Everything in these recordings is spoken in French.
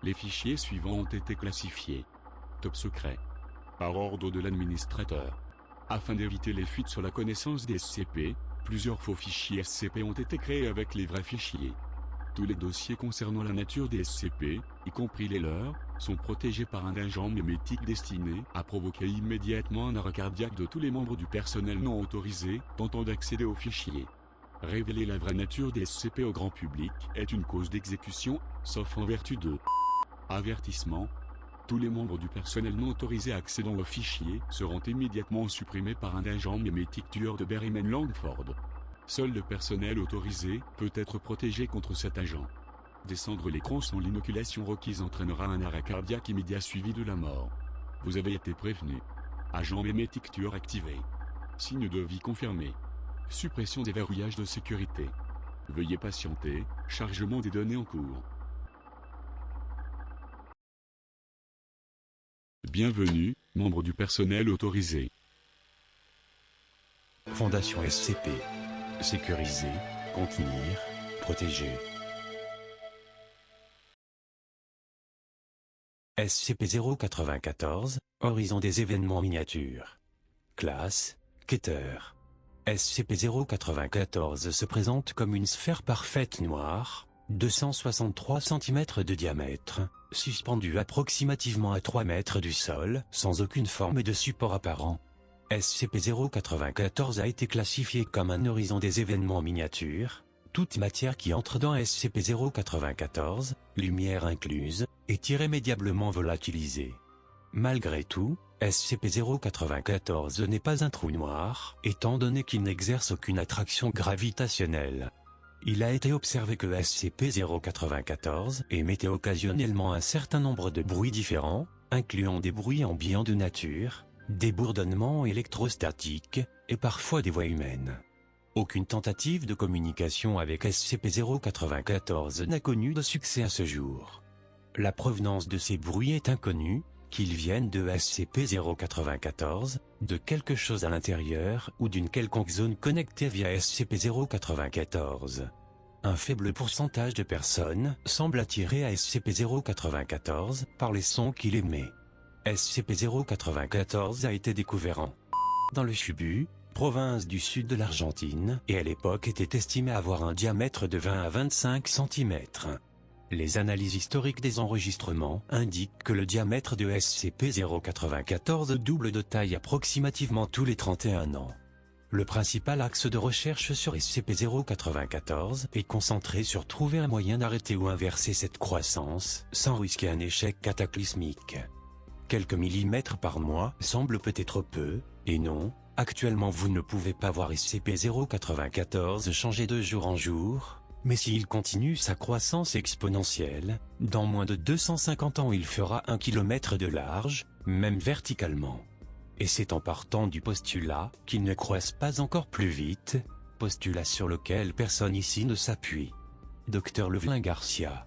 Les fichiers suivants ont été classifiés. Top secret. Par ordre de l'administrateur. Afin d'éviter les fuites sur la connaissance des SCP, plusieurs faux fichiers SCP ont été créés avec les vrais fichiers. Tous les dossiers concernant la nature des SCP, y compris les leurs, sont protégés par un agent mémétique destiné à provoquer immédiatement un arrêt cardiaque de tous les membres du personnel non autorisé tentant d'accéder aux fichiers. Révéler la vraie nature des SCP au grand public est une cause d'exécution, sauf en vertu de avertissement. Tous les membres du personnel non autorisé accédant aux fichiers seront immédiatement supprimés par un agent mémétique tueur de Berryman Langford. Seul le personnel autorisé peut être protégé contre cet agent. Descendre l'écran sans l'inoculation requise entraînera un arrêt cardiaque immédiat suivi de la mort. Vous avez été prévenu. Agent mémétique tueur activé. Signe de vie confirmé. Suppression des verrouillages de sécurité. Veuillez patienter, chargement des données en cours. Bienvenue, membres du personnel autorisé. Fondation SCP. Sécuriser, contenir, protéger. SCP-094, Horizon des événements miniatures. Classe, Keter. SCP-094 se présente comme une sphère parfaite noire, 263 cm de diamètre, suspendue approximativement à 3 mètres du sol, sans aucune forme de support apparent. SCP-094 a été classifié comme un horizon des événements miniatures. Toute matière qui entre dans SCP-094, lumière incluse, est irrémédiablement volatilisée. Malgré tout, SCP-094 n'est pas un trou noir, étant donné qu'il n'exerce aucune attraction gravitationnelle. Il a été observé que SCP-094 émettait occasionnellement un certain nombre de bruits différents, incluant des bruits ambiants de nature, des bourdonnements électrostatiques, et parfois des voix humaines. Aucune tentative de communication avec SCP-094 n'a connu de succès à ce jour. La provenance de ces bruits est inconnue, qu'ils viennent de SCP-094, de quelque chose à l'intérieur ou d'une quelconque zone connectée via SCP-094. Un faible pourcentage de personnes semble attiré à SCP-094 par les sons qu'il émet. SCP-094 a été découvert dans le Chubut, province du sud de l'Argentine, et à l'époque était estimé avoir un diamètre de 20 à 25 cm. Les analyses historiques des enregistrements indiquent que le diamètre de SCP-094 double de taille approximativement tous les 31 ans. Le principal axe de recherche sur SCP-094 est concentré sur trouver un moyen d'arrêter ou inverser cette croissance, sans risquer un échec cataclysmique. Quelques millimètres par mois semblent peut-être peu, et non, actuellement vous ne pouvez pas voir SCP-094 changer de jour en jour, mais s'il continue sa croissance exponentielle, dans moins de 250 ans il fera 1 km de large, même verticalement. Et c'est en partant du postulat qu'il ne croisse pas encore plus vite, postulat sur lequel personne ici ne s'appuie. Dr Levelin Garcia.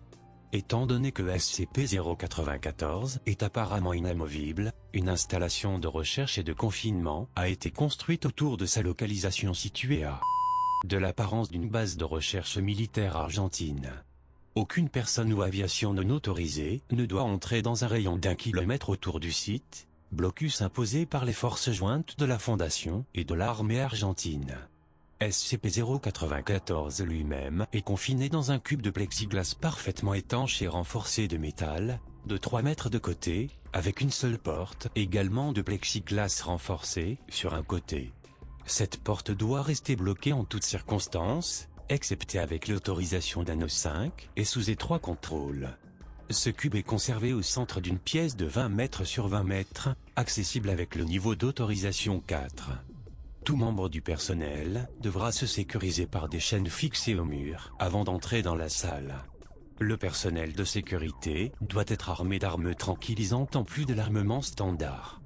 Étant donné que SCP-094 est apparemment inamovible, une installation de recherche et de confinement a été construite autour de sa localisation située à de l'apparence d'une base de recherche militaire argentine. Aucune personne ou aviation non autorisée ne doit entrer dans un rayon d'1 kilomètre autour du site, blocus imposé par les forces jointes de la Fondation et de l'armée argentine. SCP-094 lui-même est confiné dans un cube de plexiglas parfaitement étanche et renforcé de métal, de 3 mètres de côté, avec une seule porte également de plexiglas renforcé sur un côté. Cette porte doit rester bloquée en toutes circonstances, excepté avec l'autorisation d'un O5 et sous étroit contrôle. Ce cube est conservé au centre d'une pièce de 20 mètres sur 20 mètres, accessible avec le niveau d'autorisation 4. Tout membre du personnel devra se sécuriser par des chaînes fixées au mur avant d'entrer dans la salle. Le personnel de sécurité doit être armé d'armes tranquillisantes en plus de l'armement standard.